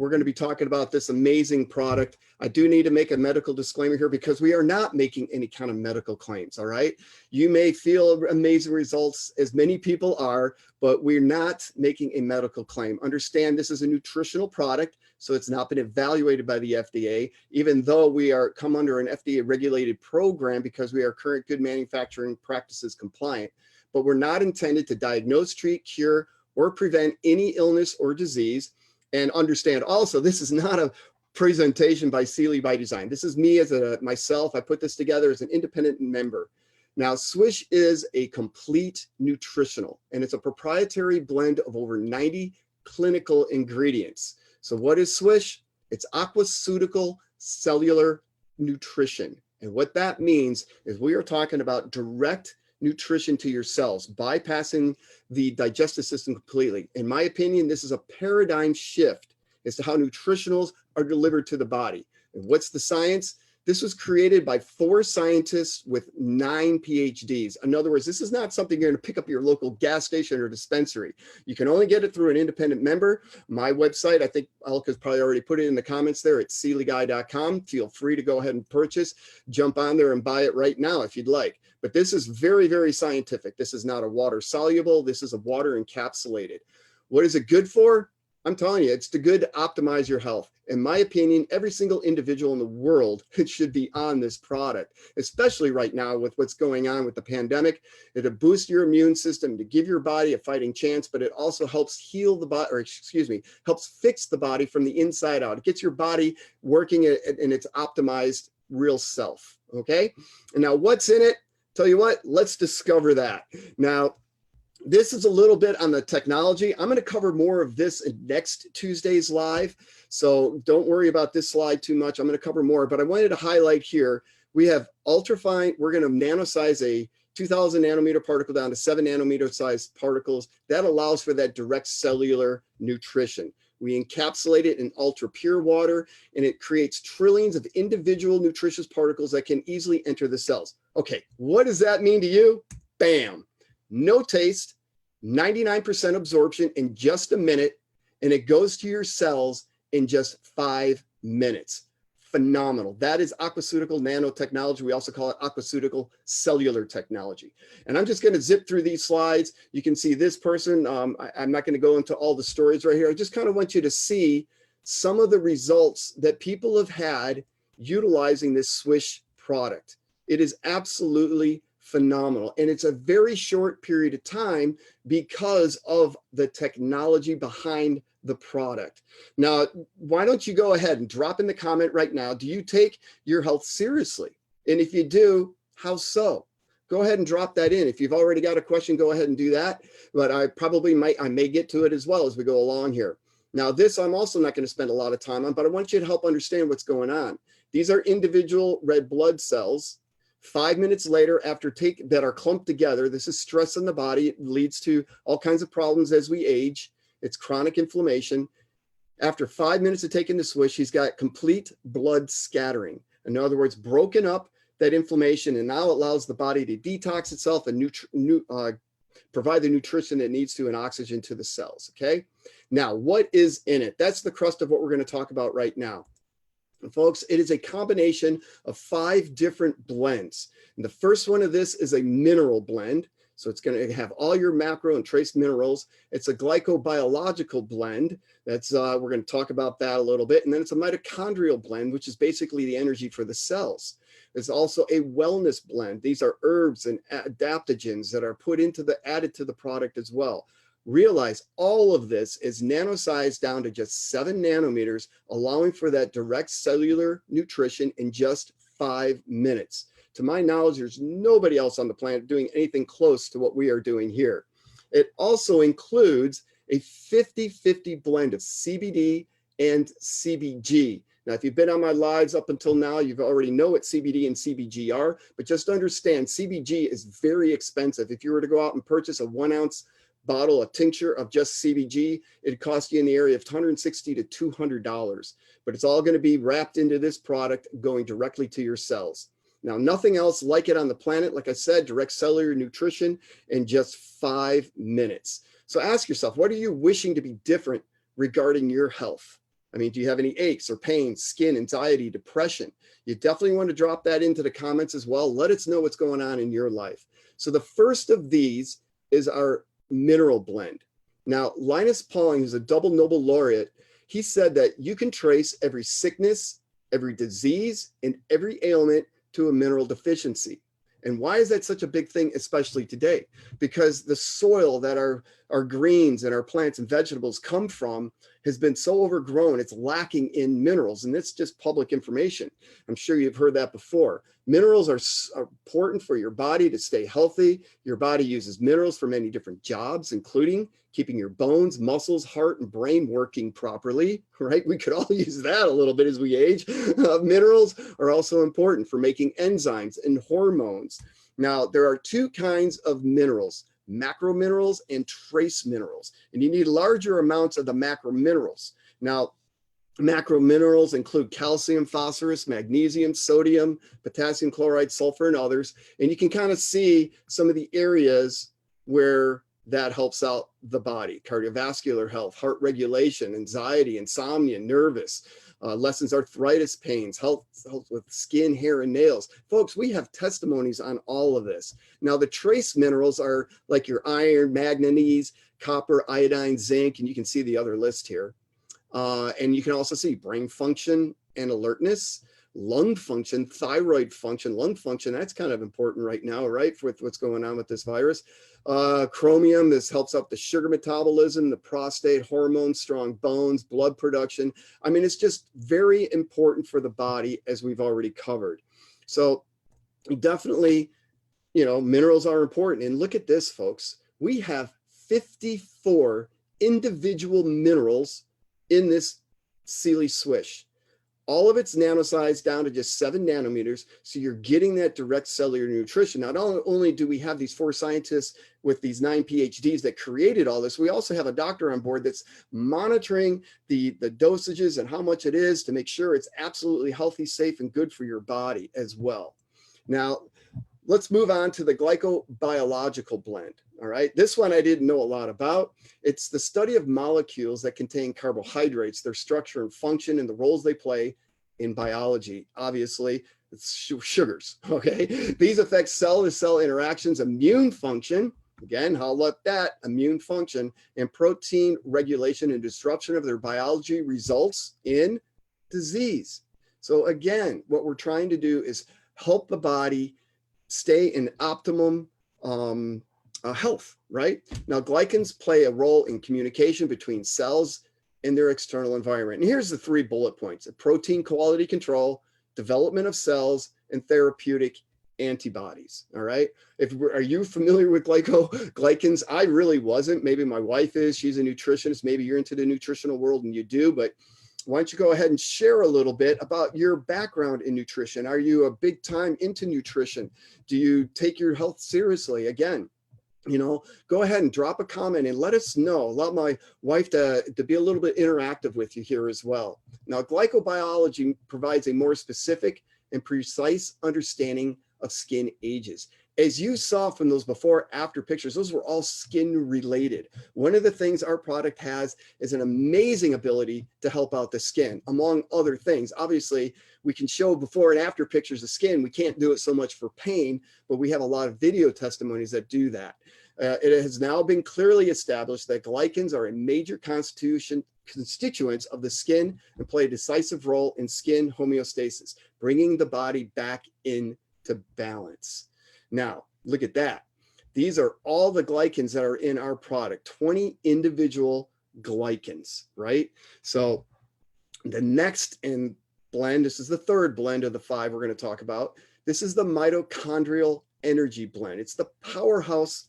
We're going to be talking about this amazing product. I do need to make a medical disclaimer here because we are not making any kind of medical claims, all right? You may feel amazing results, as many people are, but we're not making a medical claim. Understand this is a nutritional product, so it's not been evaluated by the FDA, even though we are come under an FDA regulated program because we are current good manufacturing practices compliant, but we're not intended to diagnose, treat, cure, or prevent any illness or disease. And understand also, this is not a presentation by Sealy by Design. This is me as myself. I put this together as an independent member. Now, Swish is a complete nutritional, and it's a proprietary blend of over 90 clinical ingredients. So what is Swish? It's aquaceutical cellular nutrition. And what that means is we are talking about direct nutrition to your cells, bypassing the digestive system completely. In my opinion, this is a paradigm shift as to how nutritionals are delivered to the body. And what's the science? This was created by 4 scientists with 9 PhDs. In other words, this is not something you're going to pick up at your local gas station or dispensary. You can only get it through an independent member. My website, I think Alka's probably already put it in the comments there, it's sealyguy.com. Feel free to go ahead and purchase. Jump on there and buy it right now if you'd like. But this is very, very scientific. This is not a water soluble. This is a water encapsulated. What is it good for? I'm telling you, it's to good to optimize your health. In my opinion, every single individual in the world should be on this product, especially right now with what's going on with the pandemic. It'll boost your immune system to give your body a fighting chance, but it also helps heal the body, or excuse me, helps fix the body from the inside out. It gets your body working in its optimized real self, okay? And now what's in it? Tell you what, let's discover that. Now, this is a little bit on the technology. I'm going to cover more of this in next Tuesday's live. So don't worry about this slide too much. I'm going to cover more, but I wanted to highlight here, we have ultrafine. We're going to nanosize a 2000 nanometer particle down to 7 nanometer sized particles. That allows for that direct cellular nutrition. We encapsulate it in ultra pure water, and it creates trillions of individual nutritious particles that can easily enter the cells. Okay, what does that mean to you? Bam. No taste, 99% absorption in just a minute, and it goes to your cells in just 5 minutes. Phenomenal. That is aquaceutical nanotechnology. We also call it aquaceutical cellular technology. And I'm just going to zip through these slides. You can see this person. I'm not going to go into all the stories right here. I just kind of want you to see some of the results that people have had utilizing this Swish product. It is absolutely phenomenal. And it's a very short period of time because of the technology behind the product. Now, why don't you go ahead and drop in the comment right now, do you take your health seriously? And if you do, how so? Go ahead and drop that in. If you've already got a question, go ahead and do that. But I may get to it as well as we go along here. Now, this I'm also not going to spend a lot of time on, but I want you to help understand what's going on. These are individual red blood cells. 5 minutes later, after that are clumped together, this is stress in the body. It leads to all kinds of problems as we age. It's chronic inflammation. After 5 minutes of taking the Swish, he's got complete blood scattering. In other words, broken up that inflammation, and now allows the body to detox itself and provide the nutrition it needs to and oxygen to the cells, okay? Now, what is in it? That's the crust of what we're going to talk about right now. And folks, it is a combination of 5 different blends. And the first one of this is a mineral blend. So it's going to have all your macro and trace minerals. It's a glycobiological blend. That's we're going to talk about that a little bit. And then it's a mitochondrial blend, which is basically the energy for the cells. There's also a wellness blend. These are herbs and adaptogens that are added to the product as well. Realize all of this is nanosized down to just 7 nanometers, allowing for that direct cellular nutrition in just 5 minutes. To my knowledge, there's nobody else on the planet doing anything close to what we are doing here. It also includes a 50-50 blend of CBD and CBG. Now, if you've been on my lives up until now, you already know what CBD and CBG are, but just understand CBG is very expensive. If you were to go out and purchase a 1 ounce bottle, a tincture of just CBG, it costs you in the area of $160 to $200, but it's all going to be wrapped into this product going directly to your cells. Now, nothing else like it on the planet. Like I said, direct cellular nutrition in just 5 minutes. So ask yourself, what are you wishing to be different regarding your health? I mean, do you have any aches or pains, skin, anxiety, depression? You definitely want to drop that into the comments as well. Let us know what's going on in your life. So the first of these is our mineral blend. Now, Linus Pauling, who's a double Nobel laureate, he said that you can trace every sickness, every disease, and every ailment to a mineral deficiency. And why is that such a big thing, especially today? Because the soil that our greens and our plants and vegetables come from has been so overgrown, it's lacking in minerals. And that's just public information. I'm sure you've heard that before. Minerals are important for your body to stay healthy. Your body uses minerals for many different jobs, including keeping your bones, muscles, heart, and brain working properly, right? We could all use that a little bit as we age. Minerals are also important for making enzymes and hormones. Now, there are two kinds of minerals: macro minerals and trace minerals. And you need larger amounts of the macro minerals. Now, macro minerals include calcium, phosphorus, magnesium, sodium, potassium chloride, sulfur, and others. And you can kind of see some of the areas where that helps out the body: cardiovascular health, heart regulation, anxiety, insomnia, nervous, lessens arthritis pains, help with skin, hair, and nails. Folks, we have testimonies on all of this. Now, the trace minerals are like your iron, manganese, copper, iodine, zinc, and you can see the other list here. And you can also see brain function and alertness, lung function, thyroid function, lung function. That's kind of important right now, right? With what's going on with this virus. Chromium, this helps up the sugar metabolism, the prostate, hormones, strong bones, blood production. I mean, it's just very important for the body, as we've already covered. So definitely, you know, minerals are important. And look at this, folks. We have 54 individual minerals in this Sealy Swish. All of it's nanosized down to just 7 nanometers. So you're getting that direct cellular nutrition. Not only do we have these 4 scientists with these 9 PhDs that created all this, we also have a doctor on board that's monitoring the dosages and how much it is to make sure it's absolutely healthy, safe, and good for your body as well. Now, let's move on to the glycobiological blend. All right, this one I didn't know a lot about. It's the study of molecules that contain carbohydrates, their structure and function, and the roles they play in biology. Obviously, it's sugars, okay? These affect cell-to-cell interactions, immune function, again, how about that, immune function, and protein regulation and disruption of their biology results in disease. So again, what we're trying to do is help the body stay in optimum health, right? Now, glycans play a role in communication between cells and their external environment. And here's the 3 bullet points: protein quality control, development of cells, and therapeutic antibodies. All right. Are you familiar with glycans? I really wasn't. Maybe my wife is. She's a nutritionist. Maybe you're into the nutritional world and you do, but why don't you go ahead and share a little bit about your background in nutrition? Are you a big time into nutrition? Do you take your health seriously? Again, you know, go ahead and drop a comment and let us know. Allow my wife to be a little bit interactive with you here as well. Now, glycobiology provides a more specific and precise understanding of skin ages. As you saw from those before after pictures, those were all skin related. One of the things our product has is an amazing ability to help out the skin, among other things. Obviously, we can show before and after pictures of skin. We can't do it so much for pain, but we have a lot of video testimonies that do that. It has now been clearly established that glycans are a major constituents of the skin and play a decisive role in skin homeostasis, bringing the body back into balance. Now, look at that. These are all the glycans that are in our product, 20 individual glycans, right? So the next blend, this is the 3rd blend of the 5 we're going to talk about. This is the mitochondrial energy blend. It's the powerhouse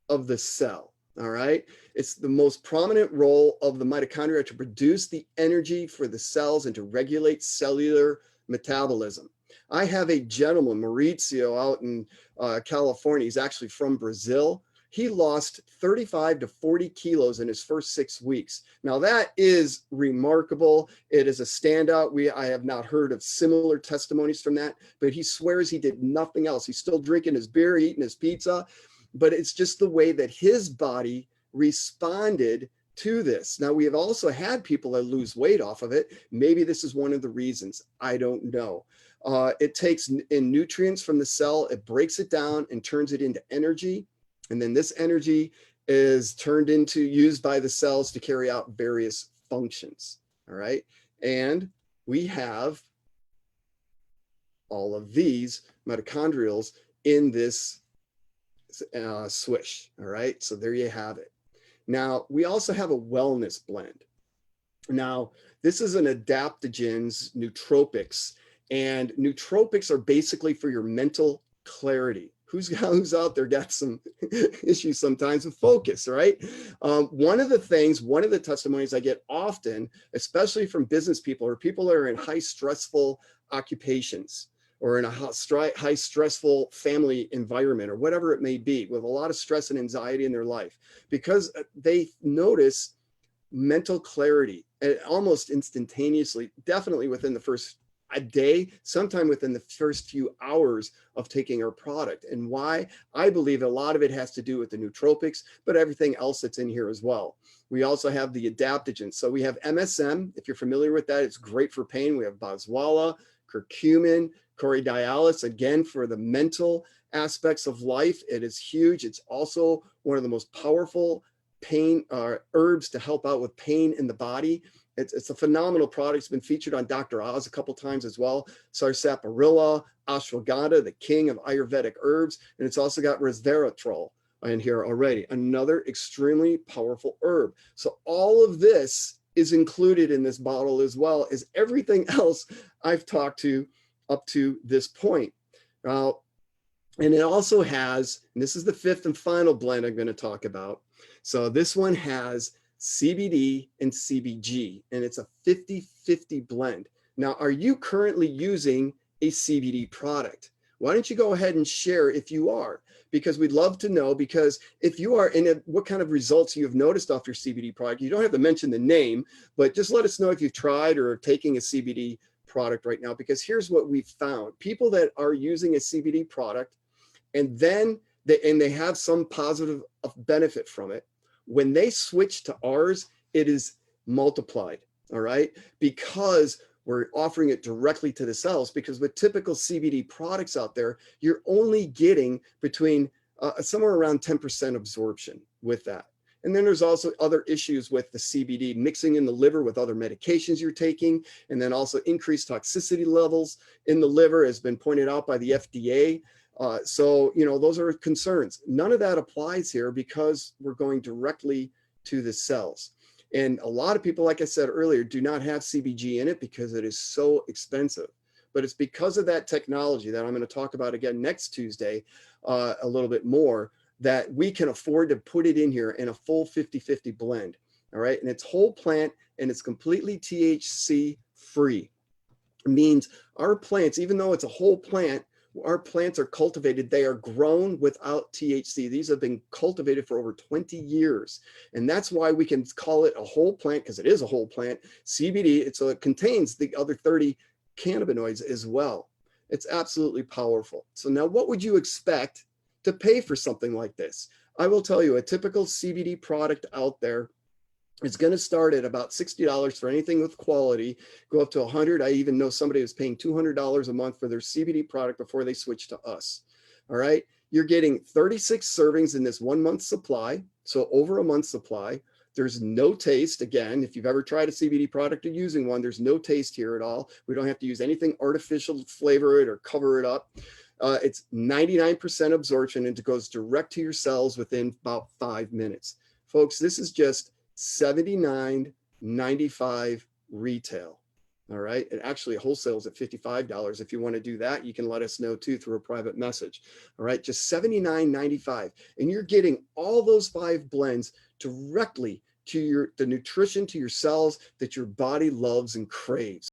of the cell, all right? It's the most prominent role of the mitochondria to produce the energy for the cells and to regulate cellular metabolism. I have a gentleman, Mauricio, out in California. He's actually from Brazil. He lost 35 to 40 kilos in his first 6 weeks. Now that is remarkable. It is a standout. I have not heard of similar testimonies from that, but he swears he did nothing else. He's still drinking his beer, eating his pizza, but it's just the way that his body responded to this. Now, we have also had people that lose weight off of it. Maybe this is one of the reasons. I don't know. It takes in nutrients from the cell, it breaks it down and turns it into energy. And then this energy is turned into, used by the cells to carry out various functions. All right. And we have all of these mitochondrials in this Swish. All right. So there you have it. Now, we also have a wellness blend. Now, this is an adaptogens, nootropics, and nootropics are basically for your mental clarity. Who's out there got some issues sometimes with focus, right? One of the testimonies I get often, especially from business people or people that are in high stressful occupations or in a high stressful family environment or whatever it may be, with a lot of stress and anxiety in their life, because they notice mental clarity almost instantaneously, definitely within the first a day, sometime within the first few hours of taking our product. And why? I believe a lot of it has to do with the nootropics, but everything else that's in here as well. We also have the adaptogens. So we have MSM. If you're familiar with that, it's great for pain. We have boswellia, curcumin, cordyallis, again, for the mental aspects of life. It is huge. It's also one of the most powerful pain herbs to help out with pain in the body. It's a phenomenal product. It's been featured on Dr. Oz a couple times as well. Sarsaparilla, ashwagandha, the king of Ayurvedic herbs. And it's also got resveratrol in here already, another extremely powerful herb. So all of this is included in this bottle, as well as everything else I've talked to up to this point. And it also has, and this is the fifth and final blend I'm going to talk about. So this one has CBD and CBG, and it's a 50-50 blend. Now, are you currently using a CBD product? Why don't you go ahead and share if you are, because we'd love to know, because if you are in what kind of results you have noticed off your CBD product. You don't have to mention the name, but just let us know if you've tried or are taking a CBD product right now, because here's what we've found. People that are using a CBD product and then they have some positive benefit from it, when they switch to ours, it is multiplied, all right? Because we're offering it directly to the cells, because with typical CBD products out there, you're only getting between somewhere around 10% absorption with that. And then there's also other issues with the CBD mixing in the liver with other medications you're taking, and then also increased toxicity levels in the liver has been pointed out by the FDA. So, those are concerns. None of that applies here because we're going directly to the cells. And a lot of people, like I said earlier, do not have CBG in it because it is so expensive. But it's because of that technology that I'm going to talk about again next Tuesday, a little bit more, that we can afford to put it in here in a full 50-50 blend. All right. And it's whole plant and it's completely THC free. It means our plants, even though it's a whole plant, our plants are cultivated. They are grown without THC. These have been cultivated for over 20 years. And that's why we can call it a whole plant, because it is a whole plant. CBD, so it contains the other 30 cannabinoids as well. It's absolutely powerful. So now what would you expect to pay for something like this? I will tell you, a typical CBD product out there, it's going to start at about $60 for anything with quality, go up to $100. I even know somebody who's paying $200 a month for their CBD product before they switch to us. All right. You're getting 36 servings in this 1 month supply. So over a month supply. There's no taste. Again, if you've ever tried a CBD product or using one, there's no taste here at all. We don't have to use anything artificial to flavor it or cover it up. It's 99% absorption, and it goes direct to your cells within about 5 minutes. Folks, this is just $79.95 retail. All right. And actually wholesale is at $55. If you want to do that, you can let us know too through a private message. All right. Just $79.95. And you're getting all those 5 blends directly to the nutrition to your cells that your body loves and craves.